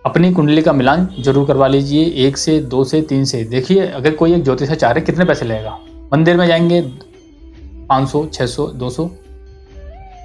अपनी कुंडली का मिलान जरूर करवा लीजिए, 1 से 2 से 3 से। देखिए अगर कोई एक ज्योतिषाचार्य कितने पैसे लेगा, मंदिर में जाएंगे 500, 600, 200,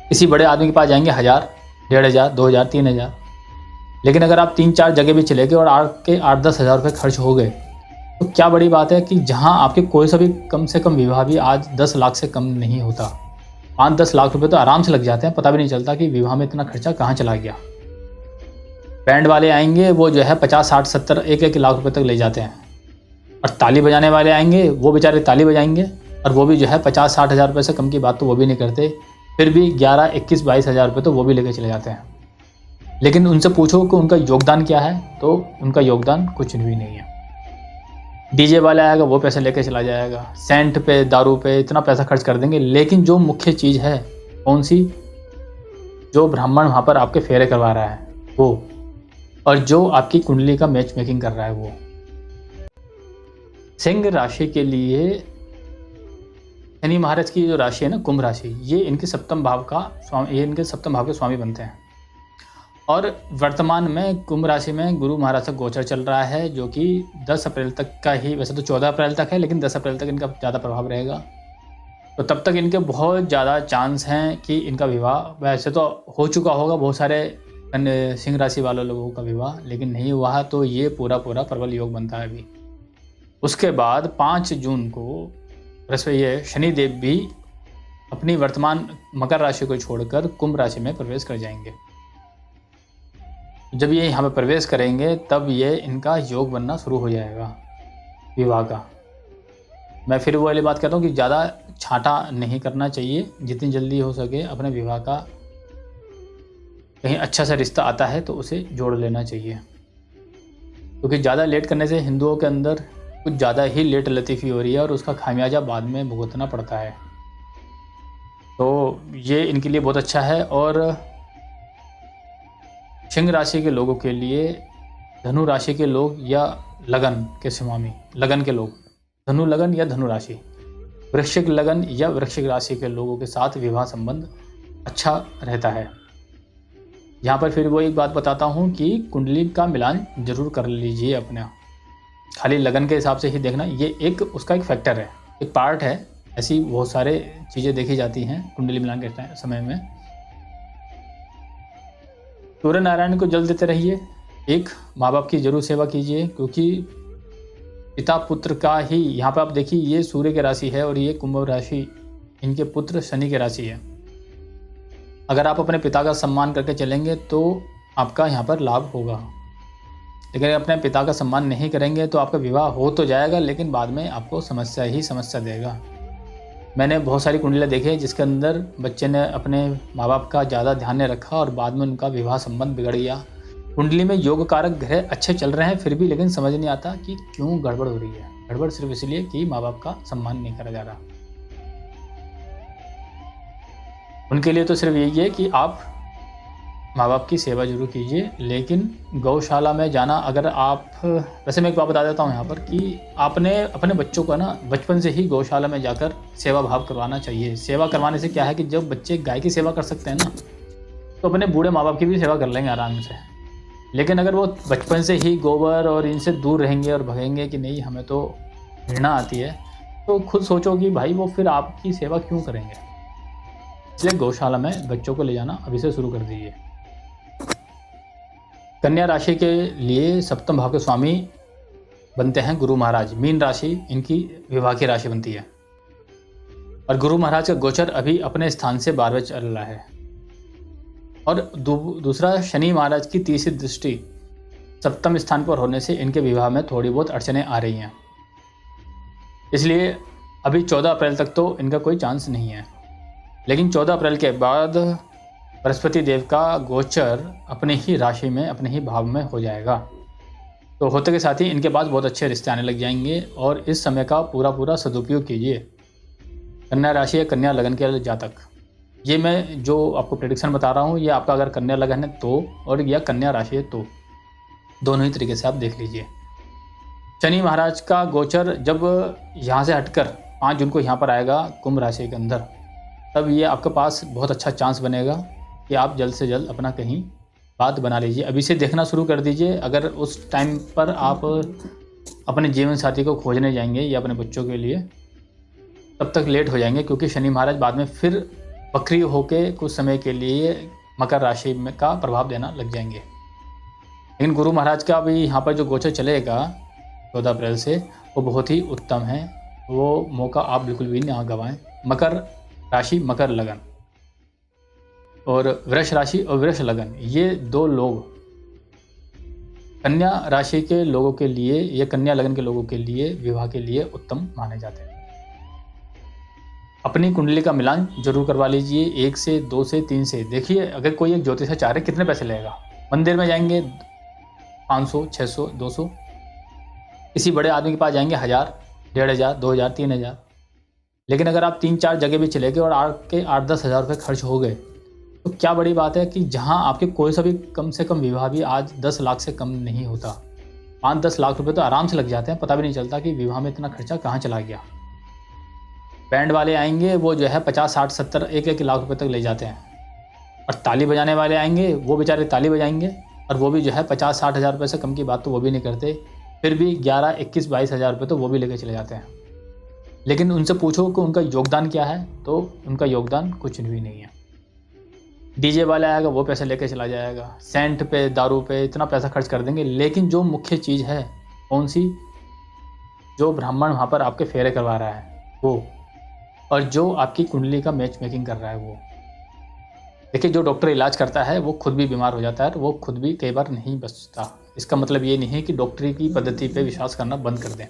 किसी बड़े आदमी के पास जाएंगे 1000, 1500, 2000, 3000। लेकिन अगर आप 3-4 जगह भी चले गए और आपके 8-10 हज़ार रुपये खर्च हो गए, तो क्या बड़ी बात है कि जहां आपके कोई सा भी कम से कम विवाह भी आज 10 लाख से कम नहीं होता। 5-10 लाख रुपए तो आराम से लग जाते हैं, पता भी नहीं चलता कि विवाह में इतना खर्चा कहाँ चला गया। बैंड वाले आएंगे वो जो है 50, 60, 70, 1-1 लाख रुपए तक ले जाते हैं। और ताली बजाने वाले आएंगे वो बेचारे ताली बजाएंगे और वो भी जो है 50-60 हज़ार रुपये से कम की बात तो वो भी नहीं करते, फिर भी 11, 21, 22 हज़ार रुपये तो वो भी लेके चले जाते हैं। लेकिन उनसे पूछो कि उनका योगदान क्या है, तो उनका योगदान कुछ भी नहीं है। डीजे वाला आएगा वो पैसे लेके चला जाएगा, सेंट पे, दारू पे इतना पैसा खर्च कर देंगे, लेकिन जो मुख्य चीज़ है कौन सी, जो ब्राह्मण वहाँ पर आपके फेरे करवा रहा है वो, और जो आपकी कुंडली का मैच मेकिंग कर रहा है वो। सिंह राशि के लिए शनि महाराज की जो राशि है ना, कुंभ राशि, ये इनके सप्तम भाव के स्वामी बनते हैं। और वर्तमान में कुंभ राशि में गुरु महाराज का गोचर चल रहा है, जो कि 10 अप्रैल तक का ही, वैसे तो 14 अप्रैल तक है, लेकिन 10 अप्रैल तक इनका ज़्यादा प्रभाव रहेगा। तो तब तक इनके बहुत ज़्यादा चांस हैं कि इनका विवाह, वैसे तो हो चुका होगा बहुत सारे सिंह राशि वालों लोगों का विवाह, लेकिन नहीं हुआ तो ये पूरा प्रबल योग बनता है अभी। उसके बाद 5 जून को ये शनिदेव भी अपनी वर्तमान मकर राशि को छोड़कर कुंभ राशि में प्रवेश कर जाएंगे। जब ये यहाँ पे प्रवेश करेंगे तब ये इनका योग बनना शुरू हो जाएगा विवाह का। मैं फिर वो वाली बात कहता हूँ कि ज़्यादा छांटा नहीं करना चाहिए, जितनी जल्दी हो सके अपने विवाह का कहीं अच्छा सा रिश्ता आता है तो उसे जोड़ लेना चाहिए, क्योंकि ज़्यादा लेट करने से हिंदुओं के अंदर कुछ ज़्यादा ही लेट लतीफ़ी हो रही है और उसका खामियाजा बाद में भुगतना पड़ता है। तो ये इनके लिए बहुत अच्छा है। और सिंह राशि के लोगों के लिए, धनु राशि के लोग या लगन के स्वामी, लगन के लोग, धनु लगन या धनु राशि, वृश्चिक लगन या वृश्चिक राशि के लोगों के साथ विवाह संबंध अच्छा रहता है। यहाँ पर फिर वो एक बात बताता हूँ कि कुंडली का मिलान जरूर कर लीजिए अपना, खाली लगन के हिसाब से ही देखना, ये एक उसका एक फैक्टर है, एक पार्ट है। ऐसी बहुत सारे चीज़ें देखी जाती हैं कुंडली मिलान के समय में। सूर्य नारायण को जल देते रहिए, एक माँ बाप की जरूर सेवा कीजिए, क्योंकि पिता पुत्र का ही, यहाँ पर आप देखिए ये सूर्य की राशि है और ये कुंभ राशि, इनके पुत्र शनि की राशि है। अगर आप अपने पिता का सम्मान करके चलेंगे तो आपका यहाँ पर लाभ होगा, लेकिन अपने पिता का सम्मान नहीं करेंगे तो आपका विवाह हो तो जाएगा, लेकिन बाद में आपको समस्या ही समस्या देगा। मैंने बहुत सारी कुंडलियाँ देखी है जिसके अंदर बच्चे ने अपने माँ बाप का ज़्यादा ध्यान नहीं रखा और बाद में उनका विवाह संबंध बिगड़ गया। कुंडली में योग कारक ग्रह अच्छे चल रहे हैं फिर भी, लेकिन समझ नहीं आता कि क्यों गड़बड़ हो रही है। गड़बड़ सिर्फ इसलिए कि माँ बाप का सम्मान नहीं करा जा रहा। उनके लिए तो सिर्फ यही है कि आप माँ बाप की सेवा जरूर कीजिए, लेकिन गौशाला में जाना, अगर आप, वैसे मैं एक बात बता देता हूँ यहाँ पर कि आपने अपने बच्चों को ना बचपन से ही गौशाला में जाकर सेवा भाव करवाना चाहिए। सेवा करवाने से क्या है कि जब बच्चे गाय की सेवा कर सकते हैं ना, तो अपने बूढ़े माँ बाप की भी सेवा कर लेंगे आराम से। लेकिन अगर वो बचपन से ही गोबर और इनसे दूर रहेंगे और भगेंगे कि नहीं हमें तो घृणा आती है, तो खुद सोचो कि भाई वो फिर आपकी सेवा क्यों करेंगे। इसलिए गौशाला में बच्चों को ले जाना अभी से शुरू कर दीजिए। कन्या राशि के लिए सप्तम भाव के स्वामी बनते हैं गुरु महाराज। मीन राशि इनकी विवाह की राशि बनती है और गुरु महाराज का गोचर अभी अपने स्थान से 12वें चल रहा है। और दूसरा शनि महाराज की तीसरी दृष्टि सप्तम स्थान पर होने से इनके विवाह में थोड़ी बहुत अड़चनें आ रही हैं। इसलिए अभी 14 अप्रैल तक तो इनका कोई चांस नहीं है, लेकिन 14 अप्रैल के बाद बृहस्पति देव का गोचर अपने ही राशि में, अपने ही भाव में हो जाएगा। तो होते के साथ ही इनके पास बहुत अच्छे रिश्ते आने लग जाएंगे और इस समय का पूरा सदुपयोग कीजिए। कन्या राशि या कन्या लगन के जातक, ये मैं जो आपको प्रेडिक्शन बता रहा हूँ ये आपका अगर कन्या लगन है तो, और या कन्या राशि है तो, दोनों ही तरीके से आप देख लीजिए। शनि महाराज का गोचर जब यहाँ से हटकर 5 जून को यहाँ पर आएगा कुंभ राशि के अंदर, तब ये आपके पास बहुत अच्छा चांस बनेगा कि आप जल्द से जल्द अपना कहीं बात बना लीजिए, अभी से देखना शुरू कर दीजिए। अगर उस टाइम पर आप अपने जीवन साथी को खोजने जाएंगे या अपने बच्चों के लिए, तब तक लेट हो जाएंगे, क्योंकि शनि महाराज बाद में फिर वक्री होके कुछ समय के लिए मकर राशि में का प्रभाव देना लग जाएंगे। लेकिन गुरु महाराज का भी यहाँ पर जो गोचर चलेगा 14 अप्रैल से, वो बहुत ही उत्तम है। वो मौका आप बिल्कुल भी ना गंवाएं। मकर राशि, मकर लगन और वृष राशि और वृष लगन, ये दो लोग कन्या राशि के लोगों के लिए या कन्या लगन के लोगों के लिए विवाह के लिए उत्तम माने जाते हैं। अपनी कुंडली का मिलान जरूर करवा लीजिए, 1 से 2 से 3 से। देखिए, अगर कोई एक ज्योतिषाचार्य कितने पैसे लेगा? मंदिर में जाएंगे 500, 600, 200, किसी बड़े आदमी के पास जाएंगे 1000, 1500, 2000, 3000। लेकिन अगर आप 3-4 जगह भी चले गए और आपके 8-10 हज़ार रुपये खर्च हो गए, तो क्या बड़ी बात है कि जहां आपके कोई सा भी कम से कम विवाह भी आज 10 लाख से कम नहीं होता। 5-10 लाख रुपए तो आराम से लग जाते हैं, पता भी नहीं चलता कि विवाह में इतना खर्चा कहाँ चला गया। बैंड वाले आएंगे, वो जो है 50, 60, 70, 1-1 लाख रुपए तक ले जाते हैं। और ताली बजाने वाले आएंगे, वो बेचारे ताली बजाएंगे और वो भी जो है 50-60 हज़ार रुपये से कम की बात तो वो भी नहीं करते, फिर भी 11, 21, 22 हज़ार रुपये तो वो भी लेके चले जाते हैं। लेकिन उनसे पूछो कि उनका योगदान क्या है, तो उनका योगदान कुछ भी नहीं है। डीजे वाला आएगा, वो पैसे लेके चला जाएगा, सेंट पे, दारू पे इतना पैसा खर्च कर देंगे। लेकिन जो मुख्य चीज़ है कौन सी? जो ब्राह्मण वहाँ पर आपके फेरे करवा रहा है वो, और जो आपकी कुंडली का मैच मेकिंग कर रहा है वो। देखिए, जो डॉक्टर इलाज करता है वो खुद भी बीमार हो जाता है, वो खुद भी कई बार नहीं बचता। इसका मतलब ये नहीं है कि डॉक्टरी की पद्धति पे विश्वास करना बंद कर दें।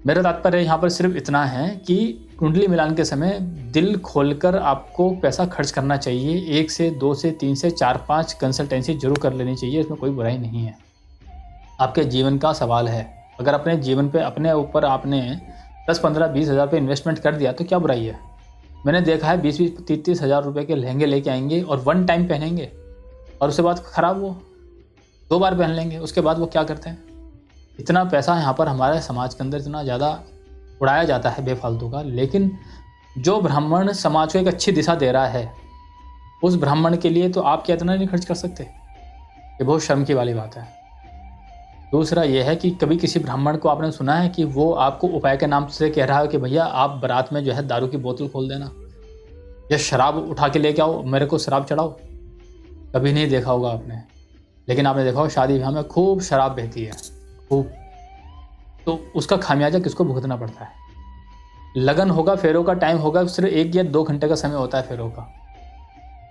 मेरा तात्पर्य यहाँ पर सिर्फ इतना है कि कुंडली मिलान के समय दिल खोलकर आपको पैसा खर्च करना चाहिए। 1 से 2 से 3 से 4-5 कंसल्टेंसी जरूर कर लेनी चाहिए, इसमें कोई बुराई नहीं है। आपके जीवन का सवाल है। अगर अपने जीवन पे, अपने ऊपर आपने 10, 15, 20 हज़ार रुपये इन्वेस्टमेंट कर दिया तो क्या बुराई है? मैंने देखा है 20, 30 हज़ार रुपये के लहंगे लेके आएंगे और 1 टाइम पहनेंगे और उसके बाद ख़राब, वो 2 बार पहन लेंगे, उसके बाद वो क्या करते हैं? इतना पैसा यहाँ पर हमारे समाज के अंदर इतना ज़्यादा उड़ाया जाता है बेफालतू का। लेकिन जो ब्राह्मण समाज को एक अच्छी दिशा दे रहा है, उस ब्राह्मण के लिए तो आप क्या इतना नहीं खर्च कर सकते? ये बहुत शर्म की वाली बात है। दूसरा ये है कि कभी किसी ब्राह्मण को आपने सुना है कि वो आपको उपाय के नाम से कह रहा है कि भैया आप बारात में जो है दारू की बोतल खोल देना या शराब उठा के लेके आओ, मेरे को शराब चढ़ाओ? कभी नहीं देखा होगा आपने। लेकिन आपने देखा हो शादी ब्याह में खूब शराब बहती है, खूब। तो उसका खामियाजा किसको भुगतना पड़ता है? लगन होगा, फेरों का टाइम होगा, सिर्फ 1 या 2 घंटे का समय होता है फेरों का।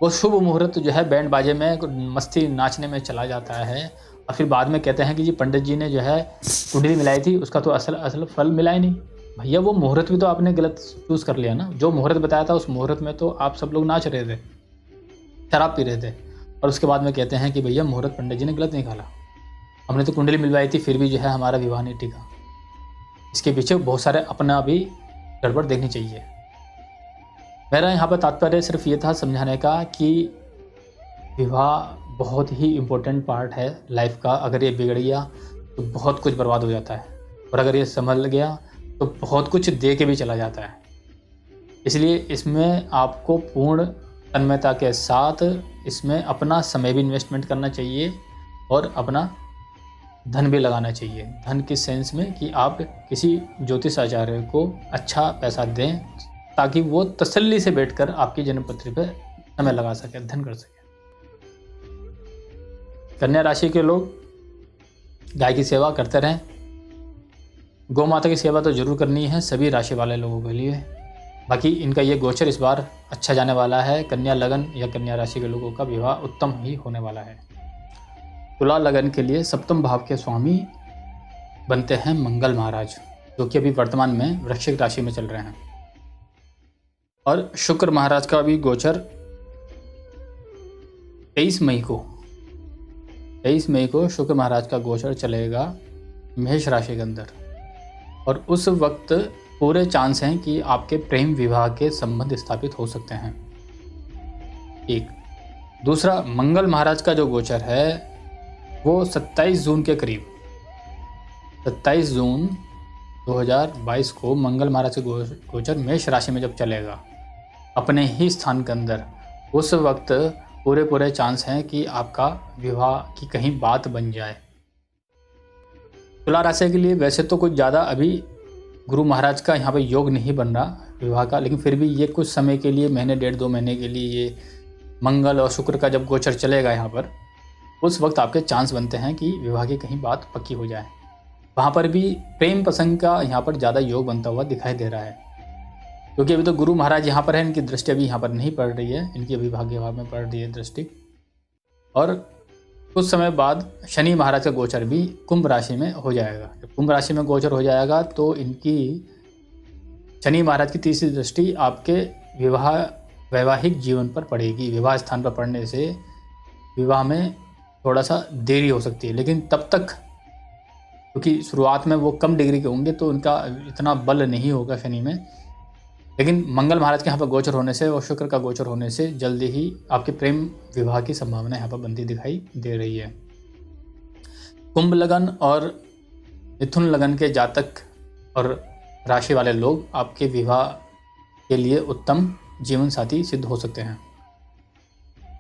वो शुभ मुहूर्त जो है बैंड बाजे में मस्ती नाचने में चला जाता है और फिर बाद में कहते हैं कि जी पंडित जी ने जो है कुंडली मिलाई थी, उसका तो असल फल मिला ही नहीं। भैया, वो मुहूर्त भी तो आपने गलत चूज़ कर लिया ना। जो मुहूर्त बताया था उस मुहूर्त में तो आप सब लोग नाच रहे थे, शराब पी रहे थे, और उसके बाद में कहते हैं कि भैया मुहूर्त पंडित जी ने गलत निकाला, हमने तो कुंडली मिलवाई थी फिर भी जो है हमारा विवाह नहीं टिका। इसके पीछे बहुत सारे अपना भी गड़बड़ देखनी चाहिए। मेरा यहाँ पर तात्पर्य सिर्फ ये था समझाने का कि विवाह बहुत ही इम्पोर्टेंट पार्ट है लाइफ का। अगर ये बिगड़ गया तो बहुत कुछ बर्बाद हो जाता है, और अगर ये संभल गया तो बहुत कुछ दे के भी चला जाता है। इसलिए इसमें आपको पूर्ण तन्मयता के साथ इसमें अपना समय भी इन्वेस्टमेंट करना चाहिए और अपना धन भी लगाना चाहिए। धन किस सेंस में कि आप किसी ज्योतिष आचार्य को अच्छा पैसा दें ताकि वो तसल्ली से बैठकर आपकी जन्मपत्री पर समय लगा सके, धन कर सके। कन्या राशि के लोग गाय की सेवा करते रहें। गौ माता की सेवा तो जरूर करनी है सभी राशि वाले लोगों के लिए। बाकी इनका ये गोचर इस बार अच्छा जाने वाला है। कन्या लगन या कन्या राशि के लोगों का विवाह उत्तम ही होने वाला है। तुला लगन के लिए सप्तम भाव के स्वामी बनते हैं मंगल महाराज, जो कि अभी वर्तमान में वृश्चिक राशि में चल रहे हैं। और शुक्र महाराज का भी गोचर 23 मई को शुक्र महाराज का गोचर चलेगा मेष राशि के अंदर, और उस वक्त पूरे चांस हैं कि आपके प्रेम विवाह के संबंध स्थापित हो सकते हैं। एक दूसरा, मंगल महाराज का जो गोचर है वो 27 जून के करीब, 27 जून 2022 को मंगल महाराज का गोचर मेष राशि में जब चलेगा अपने ही स्थान के अंदर, उस वक्त पूरे पूरे चांस हैं कि आपका विवाह की कहीं बात बन जाए। तुला राशि के लिए वैसे तो कुछ ज़्यादा अभी गुरु महाराज का यहाँ पे योग नहीं बन रहा विवाह का, लेकिन फिर भी ये कुछ समय के लिए, महीने 1.5-2 महीने के लिए, ये मंगल और शुक्र का जब गोचर चलेगा यहाँ पर, उस वक्त आपके चांस बनते हैं कि विवाह की कहीं बात पक्की हो जाए। वहाँ पर भी प्रेम प्रसंग का यहाँ पर ज़्यादा योग बनता हुआ दिखाई दे रहा है, क्योंकि अभी तो गुरु महाराज यहाँ पर है, इनकी दृष्टि अभी यहाँ पर नहीं पड़ रही है, इनकी अभी भाग्य भाव में पड़ रही है दृष्टि। और कुछ समय बाद शनि महाराज का गोचर भी कुंभ राशि में हो जाएगा। जब कुंभ राशि में गोचर हो जाएगा तो इनकी शनि महाराज की तीसरी दृष्टि आपके वैवाहिक जीवन पर पड़ेगी। विवाह स्थान पर पड़ने से विवाह में थोड़ा सा देरी हो सकती है, लेकिन तब तक, क्योंकि शुरुआत में वो कम डिग्री के होंगे तो उनका इतना बल नहीं होगा शनि में, लेकिन मंगल महाराज के यहाँ पर गोचर होने से और शुक्र का गोचर होने से जल्दी ही आपके प्रेम विवाह की संभावना यहाँ पर बनती दिखाई दे रही है। कुंभ लगन और मिथुन लगन के जातक और राशि वाले लोग आपके विवाह के लिए उत्तम जीवन साथी सिद्ध हो सकते हैं।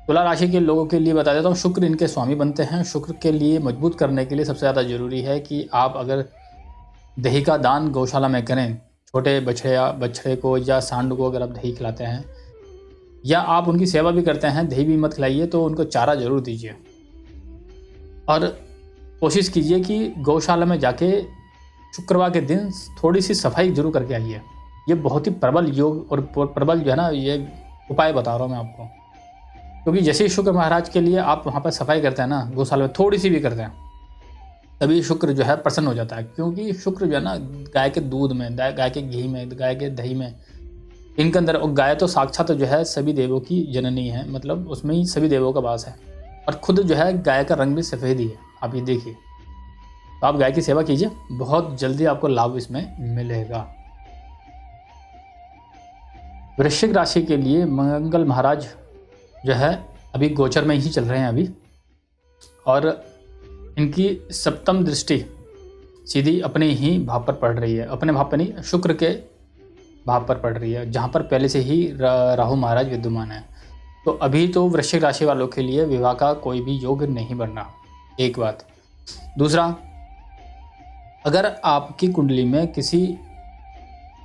तुला राशि के लोगों के लिए बता देता हूँ, शुक्र इनके स्वामी बनते हैं। शुक्र के लिए मजबूत करने के लिए सबसे ज़्यादा जरूरी है कि आप अगर दही का दान गौशाला में करें, छोटे बछड़े को या सांड को अगर आप दही खिलाते हैं या आप उनकी सेवा भी करते हैं, दही भी मत खिलाइए तो उनको चारा जरूर दीजिए। और कोशिश कीजिए कि गौशाला में जाके शुक्रवार के दिन थोड़ी सी सफाई जरूर करके आइए। ये बहुत ही प्रबल योग और प्रबल जो है ना, ये उपाय बता रहा हूँ मैं आपको, क्योंकि जैसे ही शुक्र महाराज के लिए आप वहाँ पर सफाई करते हैं ना, गौशाला में थोड़ी सी भी करते हैं, तभी शुक्र जो है प्रसन्न हो जाता है। क्योंकि शुक्र जो है ना, गाय के दूध में, गाय के घी में, गाय के दही में, इनके अंदर, और गाय तो साक्षात जो है सभी देवों की जननी है, मतलब उसमें ही सभी देवों का वास है। और खुद जो है गाय का रंग भी सफ़ेद ही है, आप ये देखिए। तो आप गाय की सेवा कीजिए, बहुत जल्दी आपको लाभ इसमें मिलेगा। वृश्चिक राशि के लिए मंगल महाराज जो है अभी गोचर में ही चल रहे हैं अभी, और इनकी सप्तम दृष्टि सीधी अपने ही भाव पर पड़ रही है, अपने भाव पर नहीं, शुक्र के भाव पर पड़ रही है, जहाँ पर पहले से ही राहु महाराज विद्यमान है। तो अभी तो वृश्चिक राशि वालों के लिए विवाह का कोई भी योग नहीं बनना, एक बात। दूसरा, अगर आपकी कुंडली में किसी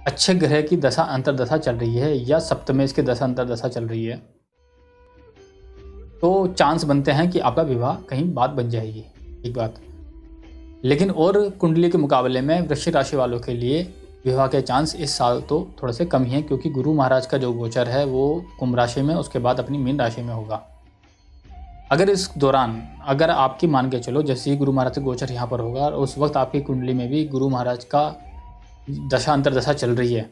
अच्छे ग्रह की दशा अंतर्दशा चल रही है या सप्तमेश की दशा अंतर्दशा चल रही है, तो चांस बनते हैं कि आपका विवाह कहीं बात बन जाएगी, एक बात। लेकिन और कुंडली के मुकाबले में वृश्चिक राशि वालों के लिए विवाह के चांस इस साल तो थोड़े से कम ही हैं, क्योंकि गुरु महाराज का जो गोचर है वो कुंभ राशि में, उसके बाद अपनी मीन राशि में होगा। अगर इस दौरान, अगर आपकी मान के चलो जैसे ही गुरु महाराज का गोचर यहाँ पर होगा और उस वक्त आपकी कुंडली में भी गुरु महाराज का दशा अंतर्दशा चल रही है,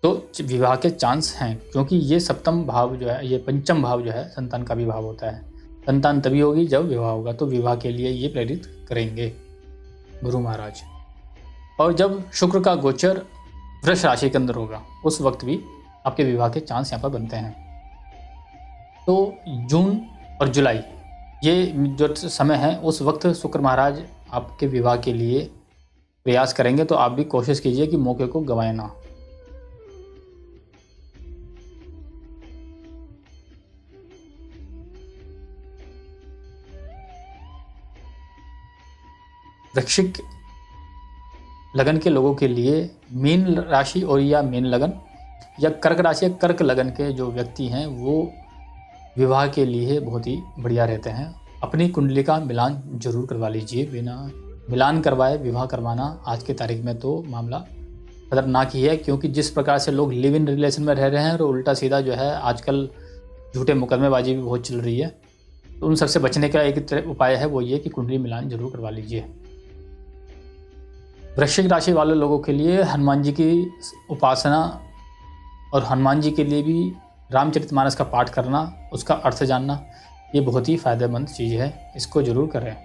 तो विवाह के चांस हैं। क्योंकि ये सप्तम भाव जो है, ये पंचम भाव जो है, संतान का भी भाव होता है। संतान तभी होगी जब विवाह होगा, तो विवाह के लिए ये प्रेरित करेंगे गुरु महाराज। और जब शुक्र का गोचर वृष राशि के अंदर होगा, उस वक्त भी आपके विवाह के चांस यहाँ पर बनते हैं। तो जून और जुलाई ये जो समय है, उस वक्त शुक्र महाराज आपके विवाह के लिए प्रयास करेंगे, तो आप भी कोशिश कीजिए कि मौके को गंवाएं ना। वृश्चिक लगन के लोगों के लिए मीन राशि और या मीन लगन या कर्क राशि या कर्क लगन के जो व्यक्ति हैं वो विवाह के लिए बहुत ही बढ़िया रहते हैं। अपनी कुंडली का मिलान जरूर करवा लीजिए, बिना मिलान करवाए विवाह करवाना आज की तारीख में तो मामला खतरनाक ही है, क्योंकि जिस प्रकार से लोग लिव इन रिलेशन में रह रहे हैं और उल्टा सीधा जो है आजकल झूठे मुकदमेबाजी भी बहुत चल रही है। तो उन सबसे बचने का एक उपाय है, वो ये कि कुंडली मिलान जरूर करवा लीजिए। वृश्चिक राशि वाले लोगों के लिए हनुमान जी की उपासना और हनुमान जी के लिए भी रामचरितमानस का पाठ करना, उसका अर्थ जानना, ये बहुत ही फायदेमंद चीज़ है, इसको जरूर करें।